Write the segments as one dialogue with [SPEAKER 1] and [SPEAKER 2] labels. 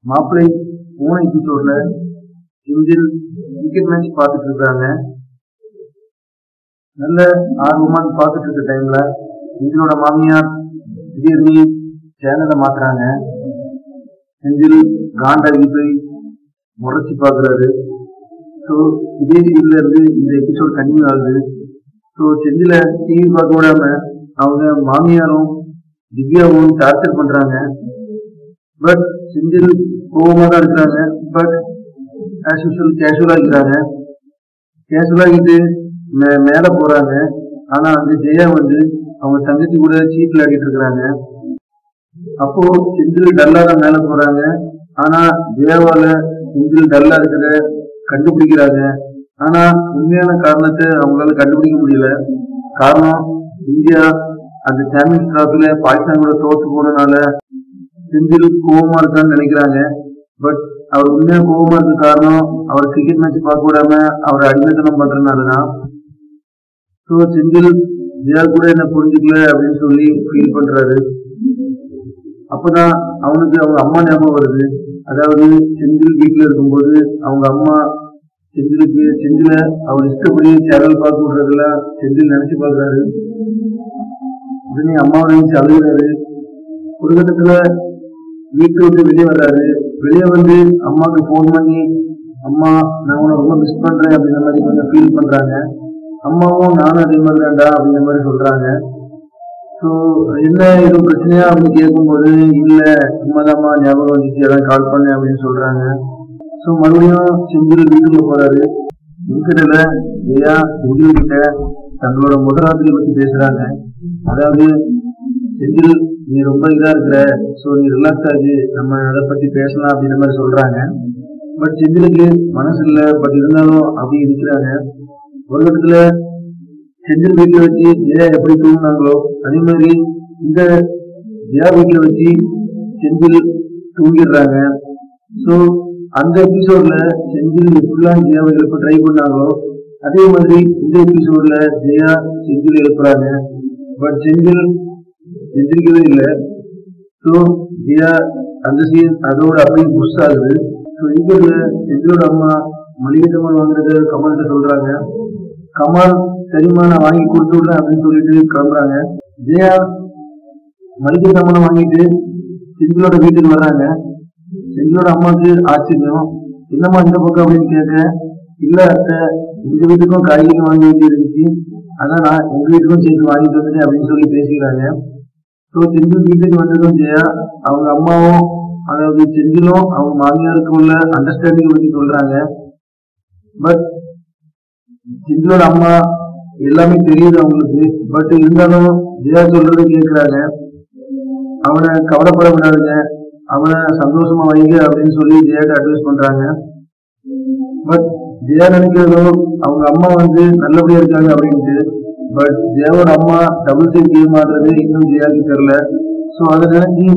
[SPEAKER 1] மாப்பிள்ளை போன எபிசோட்ல செந்தில் கிரிக்கெட் மேட்ச் பார்த்துட்டு இருக்காங்க. நல்ல ஆர்வமா பார்த்துட்டு இருக்க டைம்ல செந்திலோட மாமியார் திடீர்னு சேனலை மாத்துறாங்க. செந்தில் காண்டாகி போய் முறைச்சி பாக்குறாரு. ஸோ இதே டிவில இருந்து இந்த எபிசோட் கண்டினியூ ஆகுது. ஸோ செந்தில டிவி பார்க்க விடாம அவங்க மாமியாரும் திவ்யாவும் டார்ச்சர் பண்றாங்க. பட் செந்தில் கோபமா தான் இருக்கிறாங்க. பட் ஆஸ் யூஷுவல் கேஷுவலா இருக்கிறாங்க. கேஷுவலாகிட்டு மேல போறாங்க. ஆனா அந்த ஜெயா அவங்க தங்கச்சி கூட சீட் விளையாடிட்டு இருக்கிறாங்க. அப்போ செந்தில் டல்லா தான் மேல போறாங்க. ஆனா ஜெயாவால செந்தில் டல்லா இருக்கிறத கண்டுபிடிக்கிறாங்க. ஆனா உண்மையான காரணத்தை அவங்களால கண்டுபிடிக்க முடியல. காரணம் இந்தியா அந்த சாம்பியன்ஸ் டிராஃபில பாகிஸ்தான் கூட தோற்று போனதுனால செந்தில் கோபமா இருக்கான்னு நினைக்கிறாங்க. பட் அவர் உண்மையா கோபமா இருக்க காரணம் அவர் கிரிக்கெட் மேட்ச் பார்க்க விடாம அவர் அடிமைத்தனம் பண்றதுனாலதான். ஸோ செந்தில் ஜெயா கூட என்ன புரிஞ்சுக்கல அப்படின்னு சொல்லி ஃபீல் பண்றாரு. அப்பதான் அவனுக்கு அவங்க அம்மா ஞாபகம் வருது. அதாவது செந்தில் வீட்டுல இருக்கும்போது அவங்க அம்மா செந்தில அவர் இஷ்டப்படி சேனல் பார்க்க விடுறதுல செந்தில் நினைச்சு பார்க்கறாரு. உடனே அம்மாவை நினைச்சு அழுகிறாரு. ஒரு கட்டத்துல வீட்டை விட்டு வெளியே வர்றாரு. வெளியே அம்மாவுக்கு போன் பண்ணி அம்மா நான் உன்னை ரொம்ப மிஸ் பண்றேன் அப்படின்ற மாதிரி கொஞ்சம் ஃபீல் பண்றாங்க. அம்மாவும் நானும் அதே மாதிரி தான்டா அப்படின்ற மாதிரி சொல்றாங்க. ஸோ என்ன எதுவும் பிரச்சனையா அப்படின்னு கேட்கும்போது இல்ல சும்மாதாம்மா ஞாபகம் வந்துச்சு அதான் கால் பண்ணேன் அப்படின்னு சொல்றாங்க. ஸோ மறுபடியும் செந்தில் வீட்டுக்குள்ள போறாரு. வீட்டுல ஜெயா செந்தில் கிட்ட தங்களோட முதலாத்திரை பத்தி பேசுறாங்க. அதாவது செந்தில் நீ ரொம்ப இதா இருக்கிற, ஸோ நீ ரிலாக்ஸ் ஆகி நம்ம அதை பத்தி பேசலாம் அப்படின்ற மாதிரி சொல்றாங்க. பட் செந்திலுக்கு மனசு இல்லை. பட் இருந்தாலும் அப்படி இருக்கிறாங்க. ஒரு இடத்துல செந்தில் வீட்டுல வச்சு ஜெயா எப்படி தூங்கினாங்களோ அதே மாதிரி இந்த ஜெயா வீட்டுல வச்சு செந்தில் தூங்கிடுறாங்க. ஸோ அந்த எபிசோட்ல செந்தில் எப்படிலாம் ஜெயாவை எழுப்ப ட்ரை பண்ணாங்களோ அதே மாதிரி இந்த எபிசோட்ல ஜெயா செந்தில் எழுப்புறாங்க. பட் செந்தில் எந்திரிக்கவே இல்லை. ஸோ ஜெயா அந்த சீன் அதோட அப்படியே புஷ் ஆகுது. ஸோ இதுல செந்திலோட அம்மா மளிகை சாமான் வாங்குறது கமல்கிட்ட சொல்றாங்க. கமல் சரிமா நான் வாங்கி கொடுத்து விடுறேன் அப்படின்னு சொல்லிட்டு கிளம்புறாங்க. ஜெயா மளிகை சாமானை வாங்கிட்டு செந்திலோட வீட்டுக்கு வர்றாங்க. செந்திலோட அம்மாவுக்கு ஆச்சரியம். என்னம்மா இந்த பக்கம் அப்படின்னு கேட்க, இல்ல அத்தை எங்க வீட்டுக்கும் காய்கறி வாங்கி வேண்டி இருந்துச்சு, அதான் நான் உங்க வீட்டுக்கும் சேர்த்து வாங்கிட்டு வந்துட்டேன் அப்படின்னு சொல்லி பேசிக்கிறாங்க. ஸோ செந்தில் வீட்டுக்கு வந்ததும் ஜெயா அவங்க அம்மாவும் அதாவது செந்திலும் அவங்க மாமியாருக்கு உள்ள அண்டர்ஸ்டாண்டிங் பத்தி சொல்றாங்க. பட் செந்திலோட அம்மா எல்லாமே தெரியுது அவங்களுக்கு. பட் இருந்தாலும் ஜெயா சொல்றதை கேட்கிறாங்க. அவனை கவலைப்பட விடாதுங்க, அவனை சந்தோஷமா வைங்க அப்படின்னு சொல்லி ஜெயாட்ட அட்வைஸ் பண்றாங்க. பட் ஜெயா நினைக்கிறதோ அவங்க அம்மா நல்லபடியா இருக்காங்க அப்படின்ட்டு. பட் ஜெயாவோட அம்மா டபுள் சைட் கேம் ஆடுறது இன்னும் ஜெயாவுக்கு தெரியல. ஸோ அதை நினைச்சு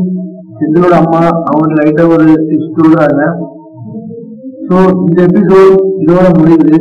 [SPEAKER 1] செந்திலோட அம்மா அவங்களுக்கு லைட்டா ஒரு டிப்ஸ் சொல்றாங்க. ஸோ இந்த எபிசோட் இதோட முடியுது.